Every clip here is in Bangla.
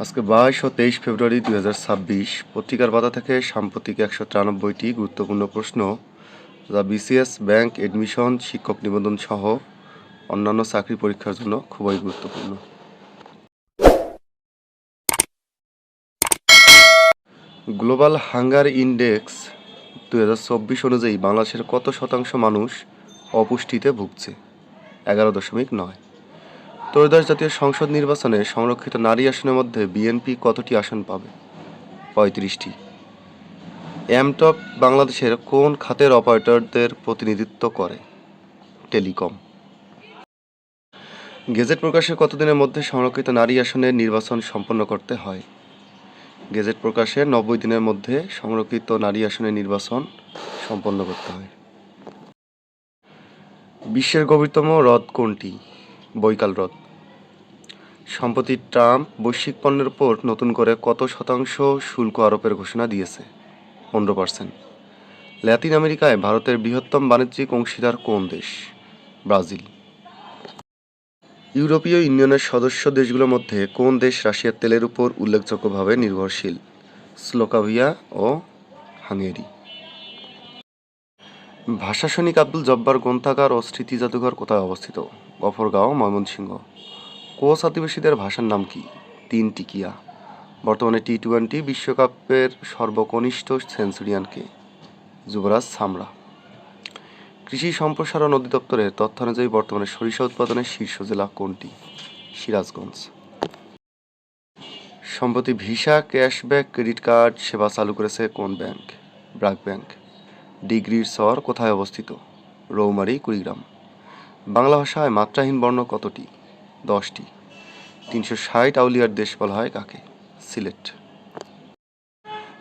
আজকে 22 ও 23 ফেব্রুয়ারি 2026 পত্রিকার পাতা থেকে সাম্প্রতিক 193টি গুরুত্বপূর্ণ প্রশ্ন যা বিসিএস, ব্যাংক, এডমিশন, শিক্ষক নিবন্ধন সহ অন্যান্য চাকরি পরীক্ষার জন্য খুবই গুরুত্বপূর্ণ। গ্লোবাল হাঙ্গার ইন্ডেক্স 2024 অনুযায়ী বাংলাদেশের কত শতাংশ মানুষ অপুষ্টিতে ভুগছে? 11.9। ত্রয়োদশ জাতীয় সংসদ নির্বাচনে সংরক্ষিত নারী আসনের মধ্যে বিএনপি কতটি আসন পাবে? 35টি। এমটক বাংলাদেশের কোন খাতের অপারেটরদের প্রতিনিধিত্ব করে? টেলিকম। গেজেট প্রকাশের কতদিনের মধ্যে সংরক্ষিত নারী আসনের নির্বাচন সম্পন্ন করতে হয়? গেজেট প্রকাশের 90 দিনের মধ্যে সংরক্ষিত নারী আসনের নির্বাচন সম্পন্ন করতে হয়। বিশ্বের গভীরতম হ্রদ কোনটি? বৈকাল হ্রদ। সম্প্রতি ট্রাম্প বৈশ্বিক পণ্যের উপর নতুন করে কত শতাংশ শুল্ক আরোপের ঘোষণা দিয়েছে? 15%। ল্যাতিন আমেরিকায় ভারতের বৃহত্তম বাণিজ্যিক অংশীদার কোন দেশ? ব্রাজিল। ইউরোপীয় ইউনিয়নের সদস্য দেশগুলোর মধ্যে কোন দেশ রাশিয়ার তেলের উপর উল্লেখযোগ্যভাবে নির্ভরশীল? স্লোভাকিয়া ও হাঙ্গেরি। ভাষা সৈনিক আব্দুল জব্বার গ্রন্থাগার ও স্মৃতি জাদুঘর কোথায় অবস্থিত? গফরগাঁও, ময়মনসিংহ। কোচ আদিবাসীদের ভাষার নাম কি? তিনটিকিয়া। বর্তমানে টি-20 বিশ্বকাপের সর্বকনিষ্ঠ সেঞ্চুরিয়ান কে? যুবরাজ সামরা। কৃষি সম্প্রসারণ অধিদপ্তরের তথ্য অনুযায়ী বর্তমানে সরিষা উৎপাদনের শীর্ষ জেলা কোনটি? সিরাজগঞ্জ। সম্প্রতি ভিসা ক্যাশব্যাক ক্রেডিট কার্ড সেবা চালু করেছে কোন ব্যাংক? ব্র্যাক ব্যাংক। ডিগ্রির চর কোথায় অবস্থিত? রৌমারী, কুড়িগ্রাম। বাংলা ভাষায় মাত্রাহীন বর্ণ কতটি? 10টি। 360 আউলিয়ার দেশ বলা হয় কাকে? সিলেট।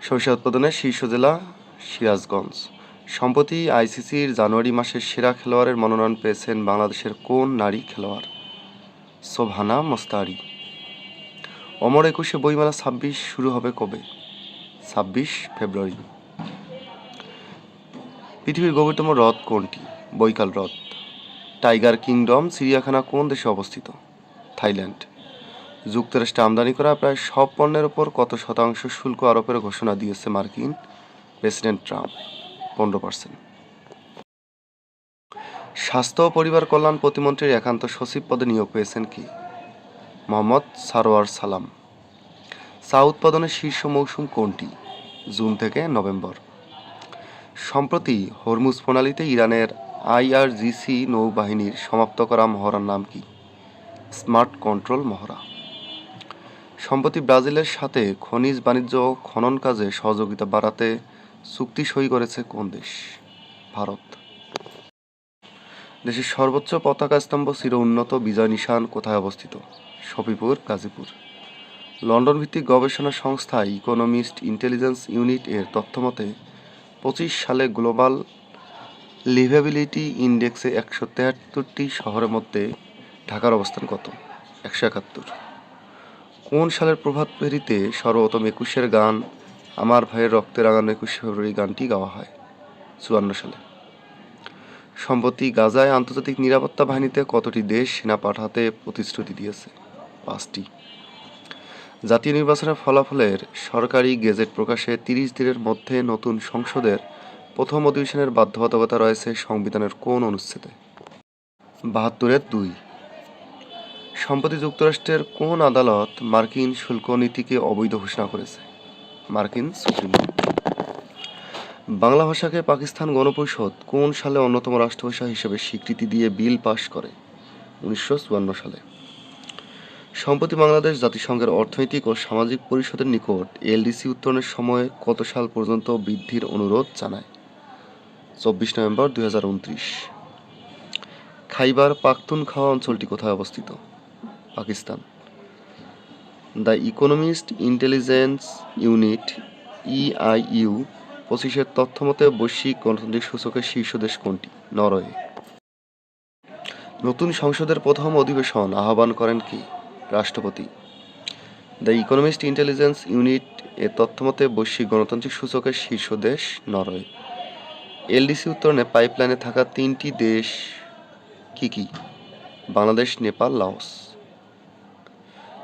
সরিষা উৎপাদনের শীর্ষ জেলা সিরাজগঞ্জ। সম্প্রতি আইসিসির জানুয়ারি মাসের সেরা খেলোয়াড়ের মনোনয়ন পেয়েছেন বাংলাদেশের কোন নারী খেলোয়াড়? সোবহানা মোস্তারি। অমর একুশে বইমেলা 26 শুরু হবে কবে? 26 ফেব্রুয়ারি। পৃথিবীর গভীরতম হ্রদ কোনটি? বৈকাল হ্রদ। টাইগার কিংডম চিড়িয়াখানা কোন দেশে অবস্থিত? থাইল্যান্ড। যুক্তরাষ্ট্রে আমদানি করা প্রায় সব পণ্যের ওপর কত শতাংশ শুল্ক আরোপের ঘোষণা দিয়েছে মার্কিন প্রেসিডেন্ট ট্রাম্প? 15%। স্বাস্থ্য ও পরিবার কল্যাণ প্রতিমন্ত্রীর একান্ত সচিব পদে নিয়োগ পেয়েছেন কি? মোহাম্মদ সারোয়ার সালাম। চা উৎপাদনের শীর্ষ মৌসুম কোনটি? জুন থেকে নভেম্বর। সম্প্রতি হরমুজ প্রণালীতে ইরানের আইআরজিসি নৌবাহিনীর সমাপ্ত করা মহড়ার নাম কি? স্মার্ট কন্ট্রোল মহড়া। সম্প্রতি ব্রাজিলের সাথে খনিজ বাণিজ্য ও খনন কাজে সহযোগিতা বাড়াতে চুক্তি সই করেছে কোন দেশ? ভারত। দেশের সর্বোচ্চ পতাকা স্তম্ভ চির উন্নত বিজয় নিশান কোথায় অবস্থিত? সফিপুর, গাজীপুর। লন্ডন ভিত্তিক গবেষণা সংস্থা ইকোনমিস্ট ইন্টেলিজেন্স ইউনিট এর তথ্যমতে 25 সালে গ্লোবাল লিভেবিলিটি ইন্ডেক্সে 173টি শহরের মধ্যে ঢাকার অবস্থান কত? 171। কোন সালের প্রভাত ফেরিতে সর্বপ্রথম 21 গান আমার ভাইয়ের রক্তে রাঙানো 21 ফেব্রুয়ারি গানটি গাওয়া হয়? 54 সালে। সম্প্রতি গাজায় আন্তর্জাতিক নিরাপত্তা বাহিনীতে কতটি দেশ সেনা পাঠাতে প্রতিশ্রুতি দিয়েছে? 5টি। জাতীয় নির্বাচনের ফলাফলের সরকারি গেজেট প্রকাশে 30 দিনের মধ্যে নতুন সংসদের প্রথম অধিবেশনের বাধ্যবাধকতা রয়েছে সংবিধানের কোন অনুচ্ছেদে? 72-এর 2। সম্প্রতি যুক্তরাষ্ট্রের কোন আদালত মার্কিন শুল্ক নীতিকে অবৈধ ঘোষণা করেছে? মার্কিন সুপ্রিম কোর্ট। বাংলা ভাষাকে পাকিস্তান গণপরিষদ কোন সালে অন্যতম রাষ্ট্রভাষা হিসেবে স্বীকৃতি দিয়ে বিল পাশ করে? 1954 সালে। সম্প্রতি বাংলাদেশ জাতিসংঘের অর্থনৈতিক ও সামাজিক পরিষদের নিকট এলডিসি উত্তোলনের সময় কত সাল পর্যন্ত বৃদ্ধির অনুরোধ জানায়? 24 নভেম্বর 2029। খাইবার পাখতুনখাওয়া অঞ্চলটি কোথায় অবস্থিত? Pakistan. The Economist Intelligence Unit EIU 25-এর তথ্যমতে বৈশ্বিক গণতান্ত্রিক সূচকের শীর্ষ দেশ কোনটি? নরওয়ে। নতুন সংসদের প্রথম অধিবেশন আহ্বান করেন কি? রাষ্ট্রপতি। দ্য ইকোনমিস্ট ইন্টেলিজেন্স ইউনিট এর তথ্যমতে বৈশ্বিক গণতান্ত্রিক সূচকের শীর্ষ দেশ নরওয়ে। এলডিসি উত্তোলনে পাইপলাইনে থাকা 3টি দেশ কি কি? বাংলাদেশ, নেপাল, লাওস।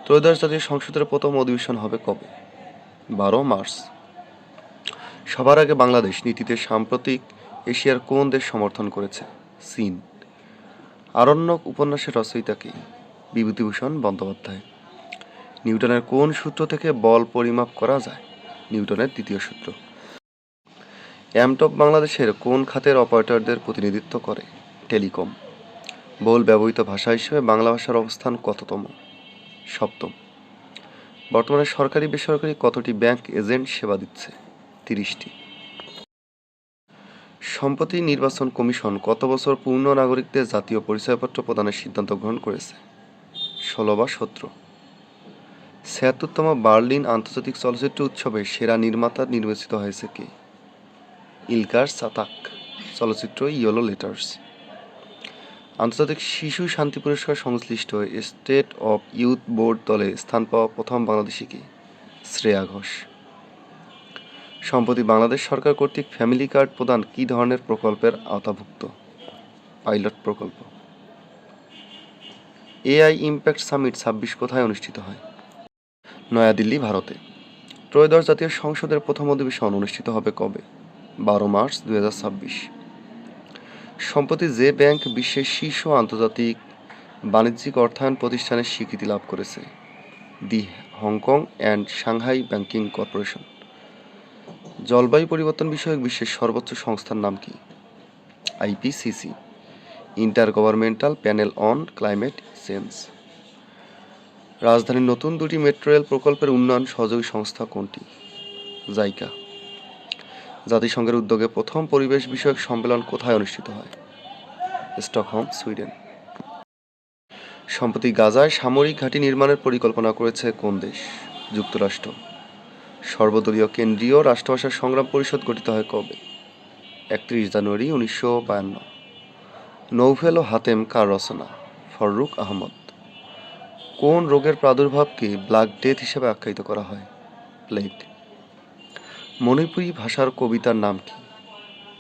ত্রয়োদশ জাতীয় সংসদের প্রথম অধিবেশন হবে কবে? 12 মার্চ। সবার আগে বাংলাদেশ নীতিতে সাম্প্রতিক এশিয়ার কোন দেশ সমর্থন করেছে? চীন। আরণ্যক উপন্যাসের রচয়িতা কে? বিভূতিভূষণ বন্দ্যোপাধ্যায়। নিউটনের কোন সূত্র থেকে বল পরিমাপ করা যায়? নিউটনের দ্বিতীয় সূত্র। অ্যামটক বাংলাদেশের কোন খাতের অপারেটরদের প্রতিনিধিত্ব করে? টেলিকম। বহুল ব্যবহৃত ভাষা হিসেবে বাংলা ভাষার অবস্থান কততম? সপ্তম। বর্তমানে সরকারি বেসরকারি কতটি ব্যাংক এজেন্ট সেবা দিচ্ছে? 30টি। সম্প্রতি নির্বাচন কমিশন কত বছর পূর্ণ নাগরিকদের জাতীয় পরিচয়পত্র প্রদানের সিদ্ধান্ত গ্রহণ করেছে? 16 বা 17। 76তম বার্লিন আন্তর্জাতিক চলচ্চিত্র উৎসবে সেরা নির্মাতা নির্বাচিত হয়েছে কে? ইলকার সাতাক। চলচ্চিত্র ইয়েলো লেটার্স। আন্তর্জাতিক শিশু শান্তি পুরস্কার সংশ্লিষ্ট স্টেট অব ইউথ বোর্ড দলে স্থান পাওয়া প্রথম বাংলাদেশি কে? শ্রেয়া ঘোষ। সম্প্রতি বাংলাদেশ সরকার কর্তৃক ফ্যামিলি কার্ড প্রদান কী ধরনের প্রকল্পের আওতাভুক্ত? পাইলট প্রকল্প। এআই ইম্প্যাক্ট সামিট 26 কোথায় অনুষ্ঠিত হয়? নয়াদিল্লি, ভারতে। ত্রয়োদশ জাতীয় সংসদের প্রথম অধিবেশন অনুষ্ঠিত হবে কবে? 12 মার্চ 2026। সম্প্রতি যে ব্যাংক বিশ্বের শীর্ষ আন্তর্জাতিক বাণিজ্যিক অর্থায়ন প্রতিষ্ঠানের স্বীকৃতি লাভ করেছে? The Hong Kong and Shanghai banking corporation. জলবায়ু পরিবর্তন বিষয়ক বিশ্বের সর্বোচ্চ সংস্থার নাম কি? IPCC, intergovernmental panel on climate change. রাজধানীর নতুন দুটি মেট্রো রেল প্রকল্পের উন্নয়ন সহযোগী সংস্থা কোনটি? জাইকা। জাতিসংঘের উদ্যোগে প্রথম পরিবেশ বিষয়ক সম্মেলন কোথায় অনুষ্ঠিত হয়? Stockholm, Sweden. সম্প্রতি গাজায় সামরিক ঘাঁটি নির্মাণের পরিকল্পনা করেছে কোন দেশ? যুক্তরাষ্ট্র। সর্বদলীয় কেন্দ্রীয় রাষ্ট্রভাষা সংগ্রাম পরিষদ গঠিত হয় কবে? 31 জানুয়ারি 1952। নৌফেল ও হাতেম কার রচনা? ফররুখ আহমদ। কোন রোগের প্রাদুর্ভাবকে ব্ল্যাক ডেথ হিসেবে আখ্যায়িত করা হয়? প্লেগ। মণিপুরী ভাষার কবিতার নাম কি?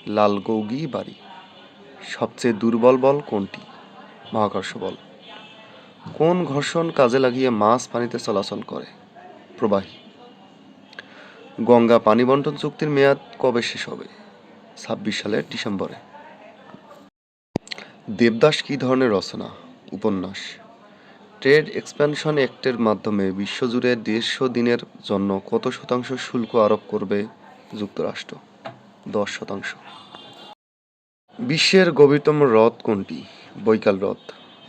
লালগৌগি বাড়ি। সবচেয়ে দুর্বল বল কোনটি? মহাকর্ষ বল। কোন ঘর্ষণ কাজে লাগিয়ে মাছ পানিতে চলাচল করে? প্রবাহী। গঙ্গা পানি বন্টন চুক্তির মেয়াদ কবে শেষ হবে? 26 সালের ডিসেম্বরে। দেবদাস কী ধরনের রচনা? উপন্যাস। ট্রেড এক্সপ্যানশন অ্যাক্টের মাধ্যমে বিশ্বজুড়ে 150 দিনের জন্য কত শতাংশ শুল্ক আরোপ করবে যুক্তরাষ্ট্র? 10%। বিশ্বের গভীরতম হ্রদ কোনটি? বৈকাল হ্রদ।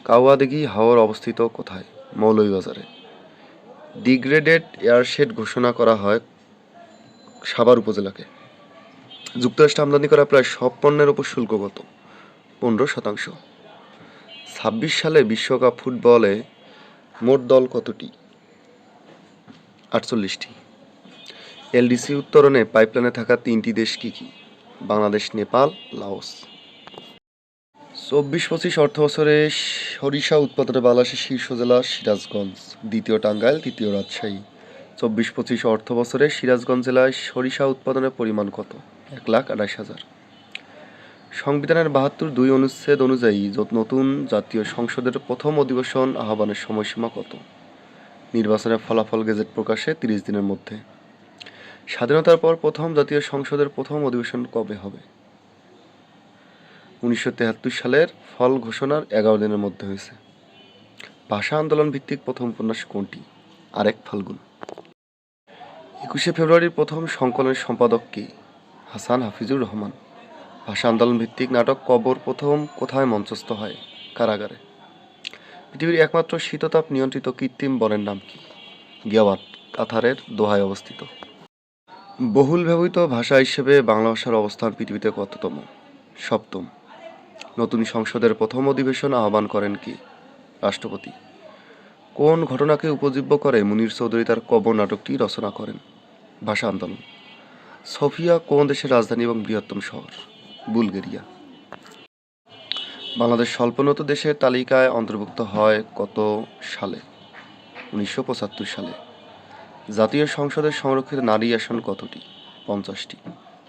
কাওয়া দিঘি হাওর অবস্থিত কোথায়? মৌলভীবাজারে। ডিগ্রেডেড এয়ারশেড ঘোষণা করা হয় সাভার উপজেলাকে। যুক্তরাষ্ট্রে আমদানি করা প্রায় সব পণ্যের ওপর শুল্ক কত? 15%। 26 সালে বিশ্বকাপ ফুটবলে মোট দল কতটি? 48টি। এলডিসি উত্তরণে পাইপলাইনে থাকা 3টি দেশ কি কি? বাংলাদেশ, নেপাল, লাওস। 24-25 অর্থবছরে সরিষা উৎপাদনে বাংলাদেশের শীর্ষ জেলা সিরাজগঞ্জ, দ্বিতীয় টাঙ্গাইল, তৃতীয় রাজশাহী। 24-25 অর্থবছরে সিরাজগঞ্জ জেলায় সরিষা উৎপাদনের পরিমাণ কত? 1,28,000। সংবিধানের 72(2) অনুচ্ছেদ অনুযায়ী নতুন জাতীয় সংসদের প্রথম অধিবেশন আহ্বানের সময়সীমা কত? নির্বাচনের ফলাফল গেজেট প্রকাশে 30 দিনের মধ্যে। স্বাধীনতার পর প্রথম জাতীয় সংসদের প্রথম অধিবেশন কবে হবে? 1973 সালের ফল ঘোষণার 11 দিনের মধ্যে হয়েছে। ভাষা আন্দোলন ভিত্তিক প্রথম উপন্যাস কোনটি? আরেক ফাল্গুন। 21শে ফেব্রুয়ারির প্রথম সংকলনের সম্পাদক কে? হাসান হাফিজুর রহমান। ভাষা আন্দোলন ভিত্তিক নাটক কবর প্রথম কোথায় মঞ্চস্থ হয়? কারাগারে। পৃথিবীর একমাত্র শীততাপ নিয়ন্ত্রিত কৃত্রিম বনের নাম কি? গিয়াওয়াত, কাতারের দোহায় অবস্থিত। বহুল ব্যবহৃত ভাষা হিসেবে বাংলা ভাষার অবস্থান পৃথিবীতে কততম? 7ম। নতুন সংসদের প্রথম অধিবেশন আহ্বান করেন কে? রাষ্ট্রপতি। কোন ঘটনাকে উপজীব্য করে মুনীর চৌধুরী তার কবর নাটকটি রচনা করেন? ভাষা আন্দোলন। সোফিয়া কোন দেশের রাজধানী এবং বৃহত্তম শহর? বুলগেরিয়া। বাংলাদেশ স্বল্পোন্নত দেশের তালিকায় অন্তর্ভুক্ত হয় কত সালে? 1975 সালে। জাতীয় সংসদের সংরক্ষিত নারী আসন কতটি? 50টি।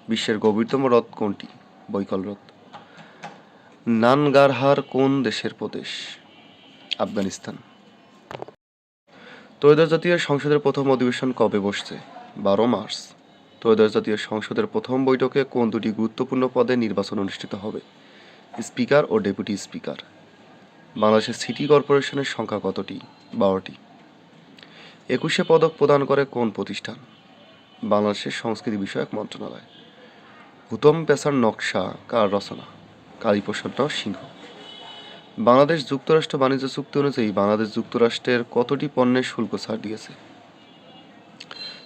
বিশ্বের গভীরতম হ্রদ কোনটি? বৈকাল হ্রদ। নানগারহার কোন দেশের প্রদেশ? আফগানিস্তান। ত্রয়োদশ জাতীয় সংসদের প্রথম অধিবেশন কবে বসছে? 12 মার্চ। ত্রয়োদশ জাতীয় সংসদের প্রথম বৈঠকে কোন দুটি গুরুত্বপূর্ণ পদে নির্বাচন অনুষ্ঠিত হবে? স্পিকার ও ডেপুটি স্পিকার। বাংলাদেশের সিটি কর্পোরেশনের সংখ্যা কতটি? 12টি। 21শে পদক প্রদান করে কোন প্রতিষ্ঠান? বাংলাদেশের সংস্কৃতি বিষয়ক মন্ত্রণালয়। হুতম পেশার নকশা কার রচনা? কালীপ্রসন্ন সিংহ। বাংলাদেশ যুক্তরাষ্ট্র বাণিজ্য চুক্তি অনুযায়ী বাংলাদেশ যুক্তরাষ্ট্রের কতটি পণ্যের শুল্ক ছাড় দিয়েছে?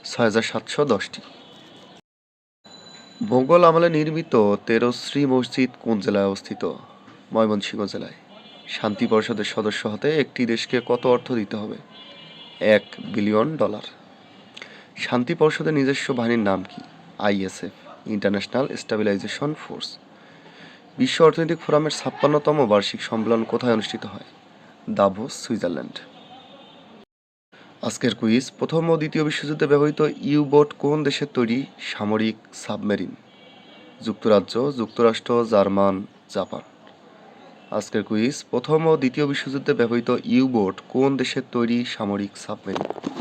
6710টি। মোগল আমলে নির্মিত তেরশ্রী মসজিদ কোন জেলায় অবস্থিত? ময়মনসিংহ জেলায়। শান্তি পরিষদের সদস্য হতে একটি দেশকে কত অর্থ দিতে হবে? $1 বিলিয়ন। শান্তি পরিষদের নিজস্ব বাহিনীর নাম কি? ISF, international stabilisation force. বিশ্ব অর্থনৈতিক ফোরামের 56তম বার্ষিক সম্মেলন কোথায় অনুষ্ঠিত হয়? Davos, Switzerland. আজকের কুইজ: প্রথম ও দ্বিতীয় বিশ্বযুদ্ধে ব্যবহৃত ইউ-বোট কোন দেশের তৈরি সামরিক সাবমেরিন? যুক্তরাজ্য, যুক্তরাষ্ট্র, জার্মান, জাপান। আজকের কুইজ: প্রথম ও দ্বিতীয় বিশ্বযুদ্ধে ব্যবহৃত ইউ-বোট কোন দেশের তৈরি সামরিক সাবমেরিন?